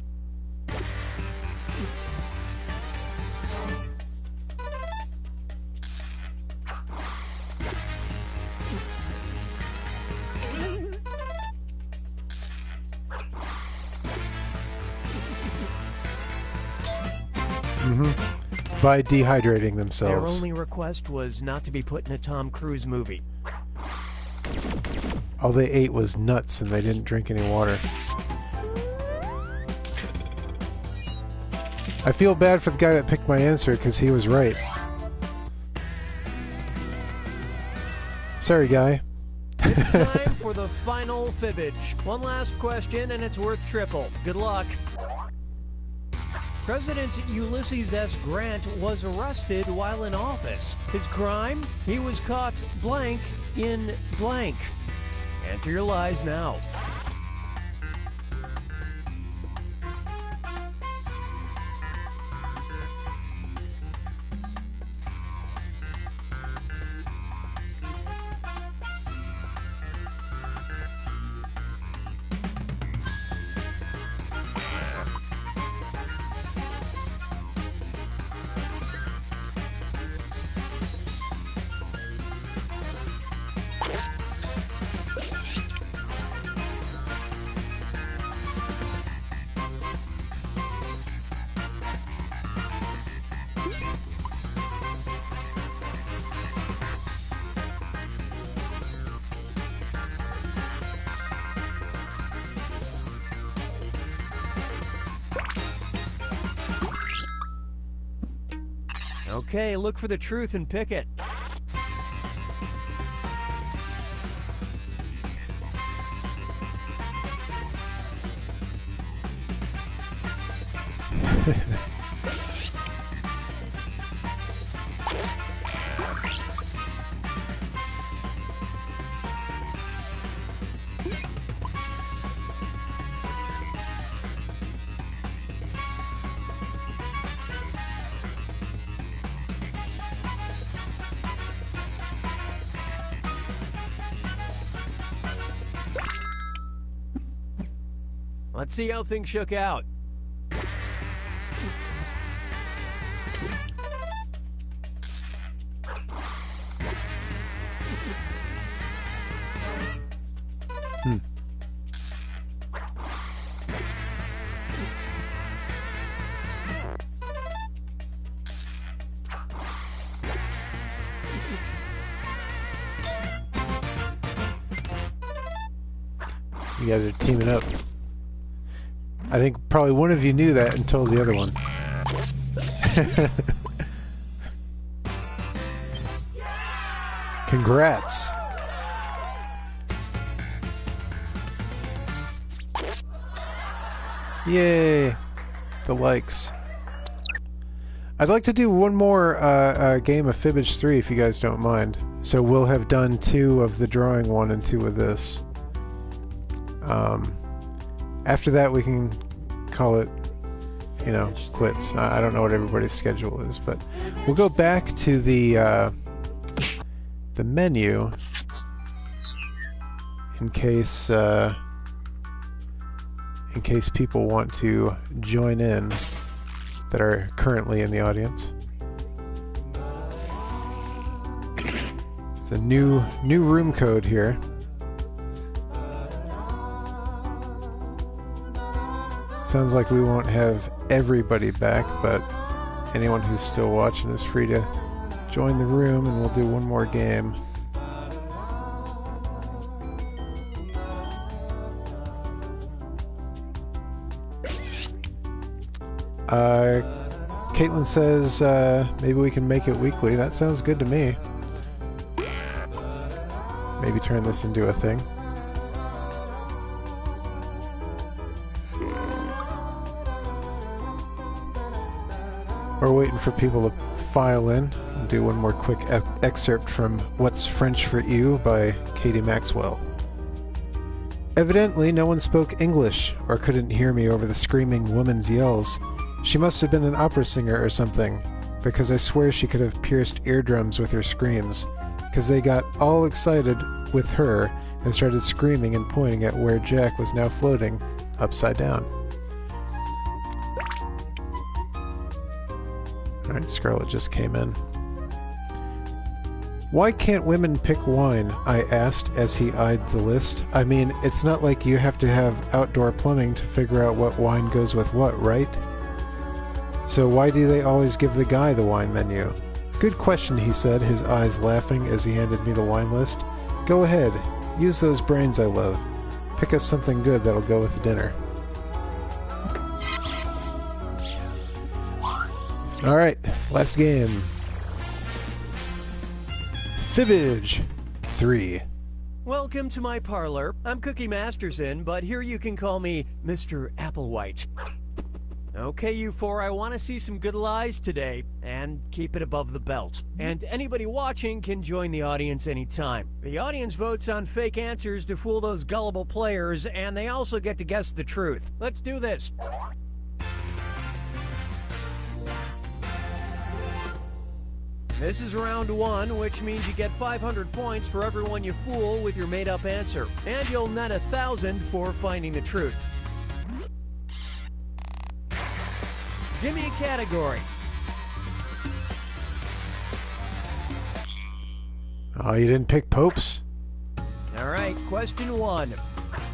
By dehydrating Their themselves. only request was not to be put in a Tom Cruise movie. All they ate was nuts and they didn't drink any water. I feel bad for the guy that picked my answer because he was right. Sorry, guy. It's time for the final fibbage. One last question and it's worth triple. Good luck. President Ulysses S. Grant was arrested while in office. His crime? He was caught blank in blank. Enter your lies now. Okay, look for the truth and pick it. Let's see how things shook out. You guys are teaming up. I think probably one of you knew that and told the other one. Congrats. Yay. The likes. I'd like to do one more game of Fibbage 3 if you guys don't mind. So we'll have done 2 of the drawing one and 2 of this. After that, we can call it, you know, quits. I don't know what everybody's schedule is, but we'll go back to the menu in case people want to join in that are currently in the audience. It's a new room code here. Sounds like we won't have everybody back, but anyone who's still watching is free to join the room, and we'll do one more game. Caitlin says maybe we can make it weekly. That sounds good to me. Maybe turn this into a thing. We're waiting for people to file in. I'll do one more quick excerpt from What's French for You by Katie Maxwell. Evidently, no one spoke English or couldn't hear me over the screaming woman's yells. She must have been an opera singer or something, because I swear she could have pierced eardrums with her screams, because they got all excited with her and started screaming and pointing at where Jack was now floating upside down. Alright, Scarlett just came in. Why can't women pick wine? I asked as he eyed the list. I mean, it's not like you have to have outdoor plumbing to figure out what wine goes with what, right? So why do they always give the guy the wine menu? Good question, he said, his eyes laughing as he handed me the wine list. Go ahead, use those brains I love. Pick us something good that'll go with the dinner. Alright, last game. Fibbage 3. Welcome to my parlor. I'm Cookie Masterson, but here you can call me Mr. Applewhite. Okay, you four, I want to see some good lies today, and keep it above the belt. And anybody watching can join the audience anytime. The audience votes on fake answers to fool those gullible players, and they also get to guess the truth. Let's do this. This is round one, which means you get 500 points for everyone you fool with your made-up answer. And you'll net 1,000 for finding the truth. Give me a category. Oh, you didn't pick popes? All right, question one.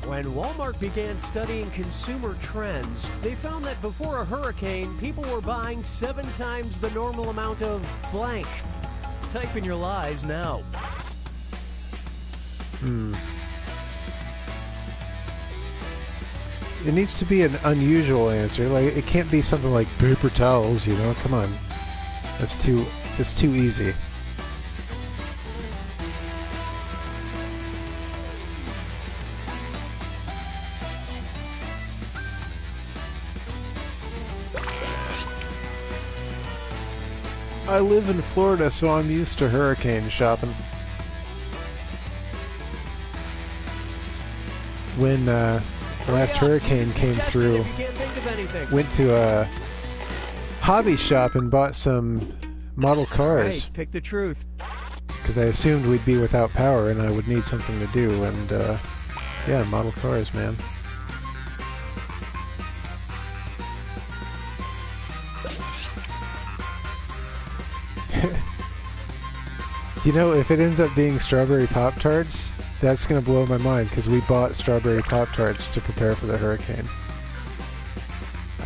When Walmart began studying consumer trends, they found that before a hurricane, people were buying 7 times the normal amount of blank. Type in your lies now. It needs to be an unusual answer. Like, it can't be something like paper towels, you know? Come on. That's too easy. I live in Florida, so I'm used to hurricane shopping. When the last hurricane came through, went to a hobby shop and bought some model cars. Right, pick the truth. Because I assumed we'd be without power and I would need something to do, and yeah, model cars, man. You know, if it ends up being strawberry Pop-Tarts, that's going to blow my mind, because we bought strawberry Pop-Tarts to prepare for the hurricane.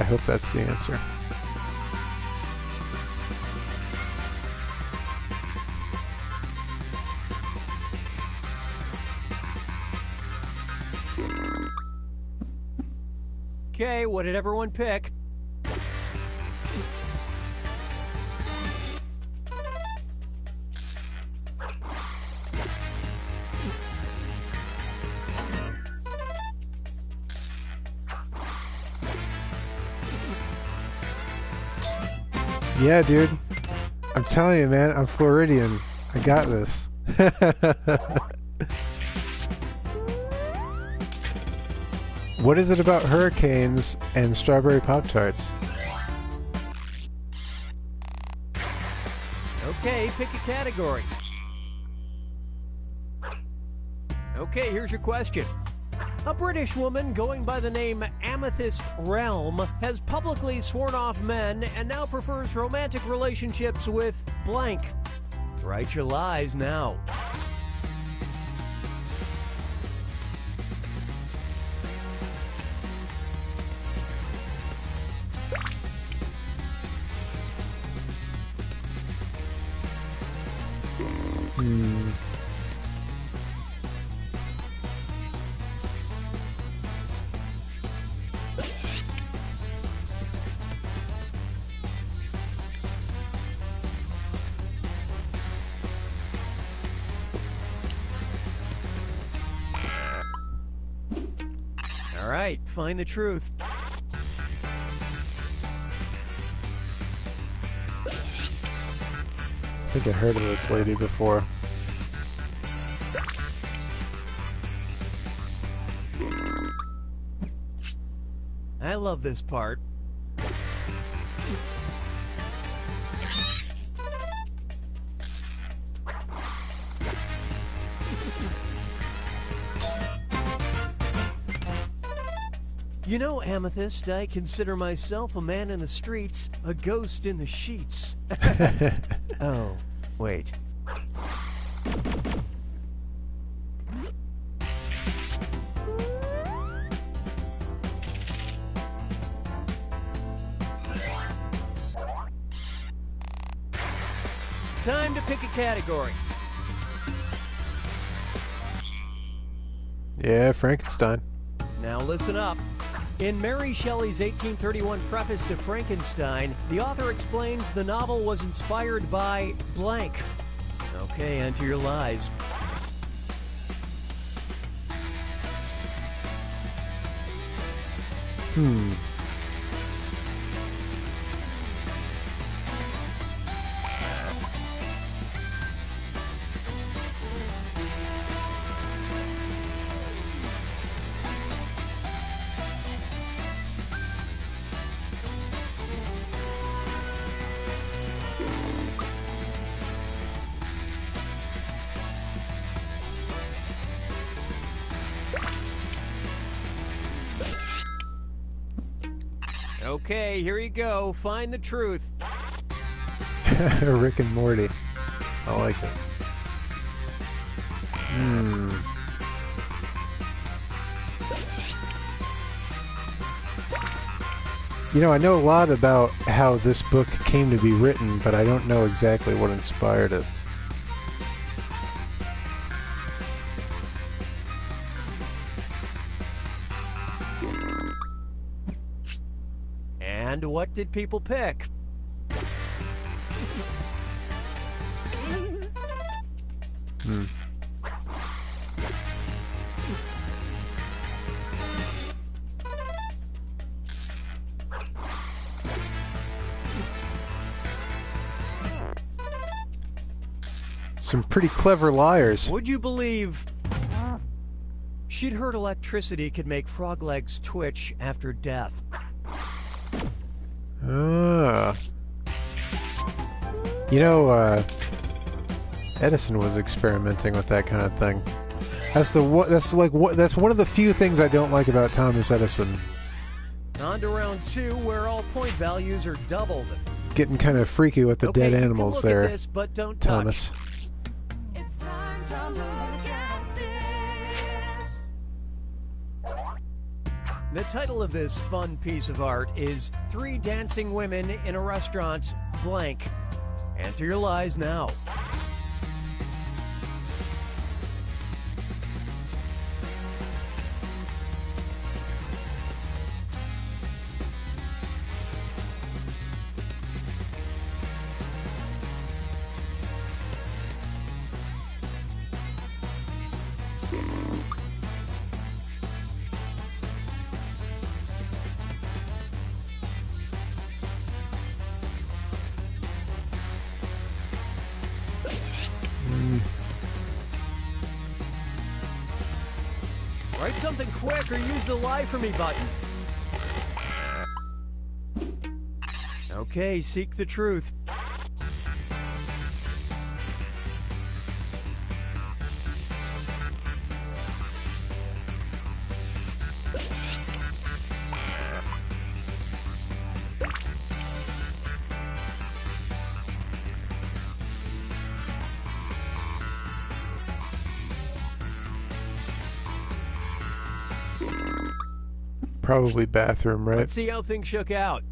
I hope that's the answer. Okay, what did everyone pick? Yeah, dude. I'm telling you, man, I'm Floridian. I got this. What is it about hurricanes and strawberry Pop-Tarts? Okay, pick a category. Okay, here's your question. A British woman going by the name Amethyst Realm has publicly sworn off men and now prefers romantic relationships with blank. Write your lies now. All right, find the truth. I think I heard of this lady before. I love this part. You know, Amethyst, I consider myself a man in the streets, a ghost in the sheets. Oh, wait. Time to pick a category. Yeah, Frankenstein. Now listen up. In Mary Shelley's 1831 preface to Frankenstein, the author explains the novel was inspired by blank. Okay, enter your lies. Okay, here you go. Find the truth. Rick and Morty. I like it. You know, I know a lot about how this book came to be written, but I don't know exactly what inspired it. And what did people pick? Some pretty clever liars. Would you believe she'd heard electricity could make frog legs twitch after death? You know, Edison was experimenting with that kind of thing. That's one of the few things I don't like about Thomas Edison. On to round 2, where all point values are doubled. Getting kind of freaky with the dead animals you can look there, at this, but don't Thomas. touch. It's time to look at this. The title of this fun piece of art is 3 Dancing Women in a Restaurant, blank. Enter your lies now. Write something quick or use the Lie for Me button. Okay, seek the truth. Probably bathroom, right? Let's see how things shook out.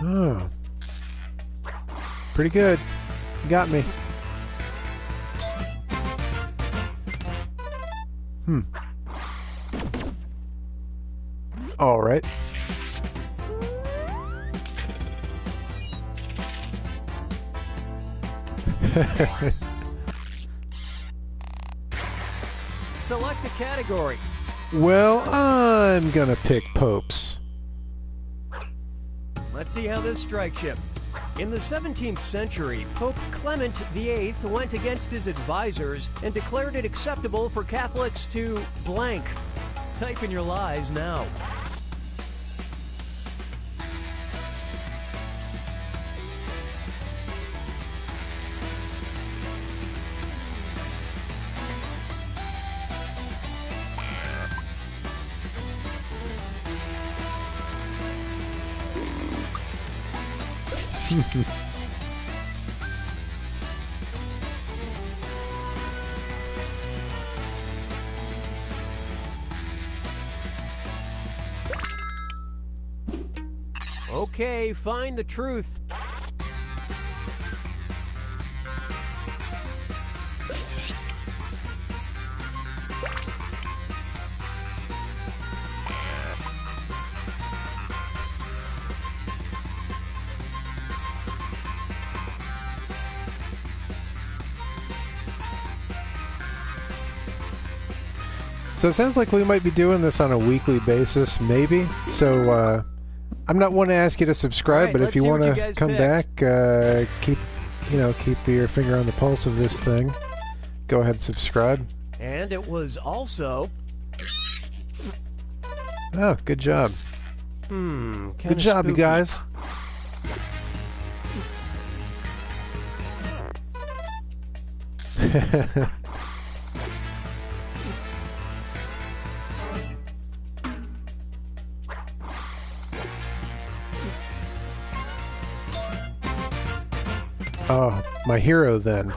Oh. Pretty good. You got me. All right. Select a category. Well, I'm gonna pick popes. Let's see how this strikes you. In the 17th century, Pope Clement VIII went against his advisors and declared it acceptable for Catholics to blank. Type in your lies now. Okay, find the truth. So it sounds like we might be doing this on a weekly basis, maybe. So I'm not one to ask you to subscribe, Right, but if you want to come picked. back, keep your finger on the pulse of this thing. Go ahead and subscribe. And it was also... Oh, good job. Good job, you guys. Oh, my hero then.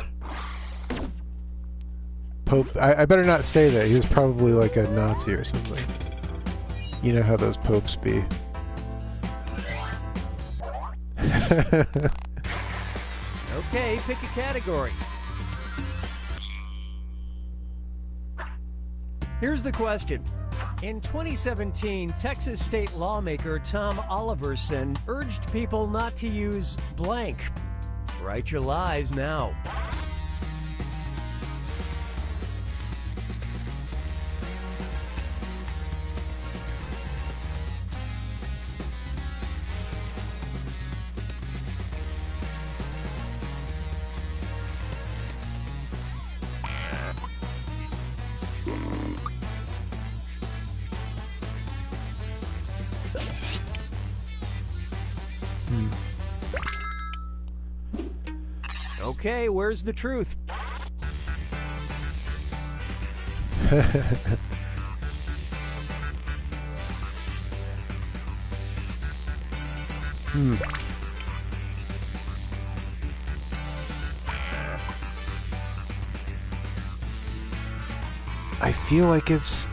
Pope. I better not say that. He was probably like a Nazi or something. You know how those popes be. Okay, pick a category. Here's the question. In 2017, Texas state lawmaker Tom Oliverson urged people not to use blank. Write your lies now. Okay, where's the truth? I feel like it's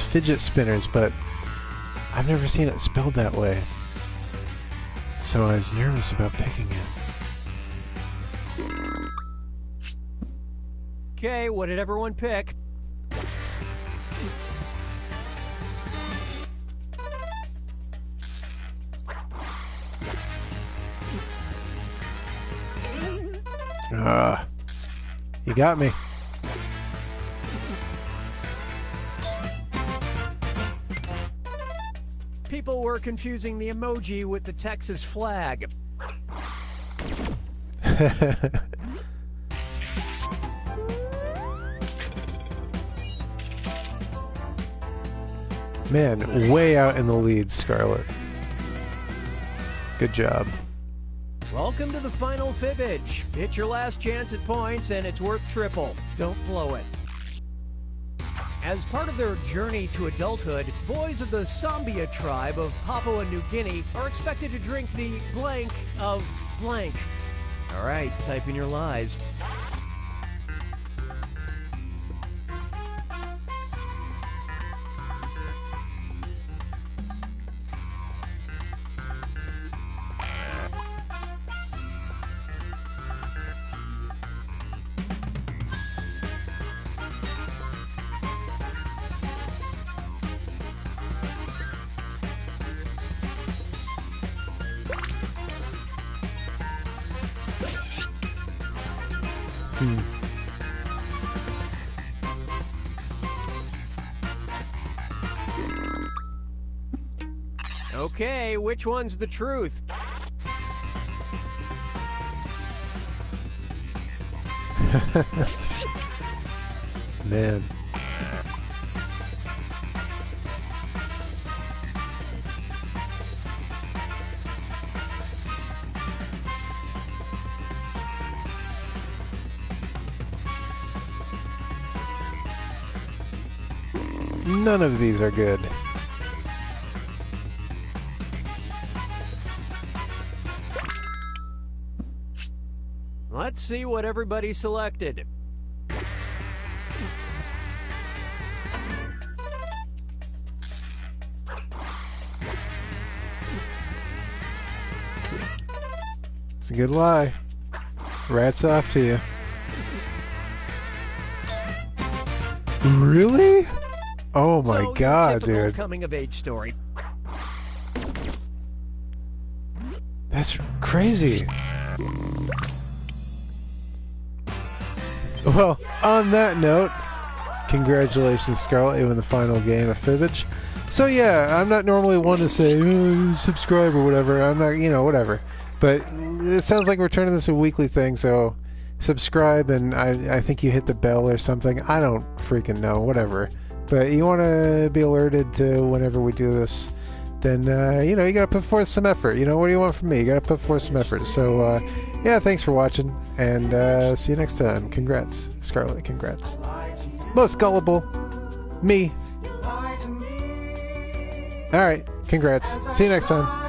fidget spinners, but I've never seen it spelled that way. So I was nervous about picking it. Okay, what did everyone pick? You got me. people were confusing the emoji with the Texas flag. Man, way out in the lead, Scarlett. Good job. Welcome to the final fibbage. It's your last chance at points, and it's worth triple. Don't blow it. As part of their journey to adulthood, boys of the Sambia tribe of Papua New Guinea are expected to drink the blank of blank. All right, type in your lies. Okay, which one's the truth? Man. None of these are good. Let's see what everybody selected. It's a good lie. Rats off to you. Really? Oh my God, your typical dude. coming of age story. That's crazy. Well, on that note, congratulations, Scarlett, you win the final game of Fibbage. So yeah, I'm not normally one to say, subscribe or whatever. I'm not, you know, whatever. But it sounds like we're turning this a weekly thing, so subscribe, and I think you hit the bell or something. I don't freaking know, whatever. But you want to be alerted to whenever we do this, then, you know, you got to put forth some effort. You know, what do you want from me? You got to put forth some effort. So, yeah, thanks for watching, and see you next time. Congrats, Scarlett, congrats. Most gullible, me. All right, congrats. See you next time.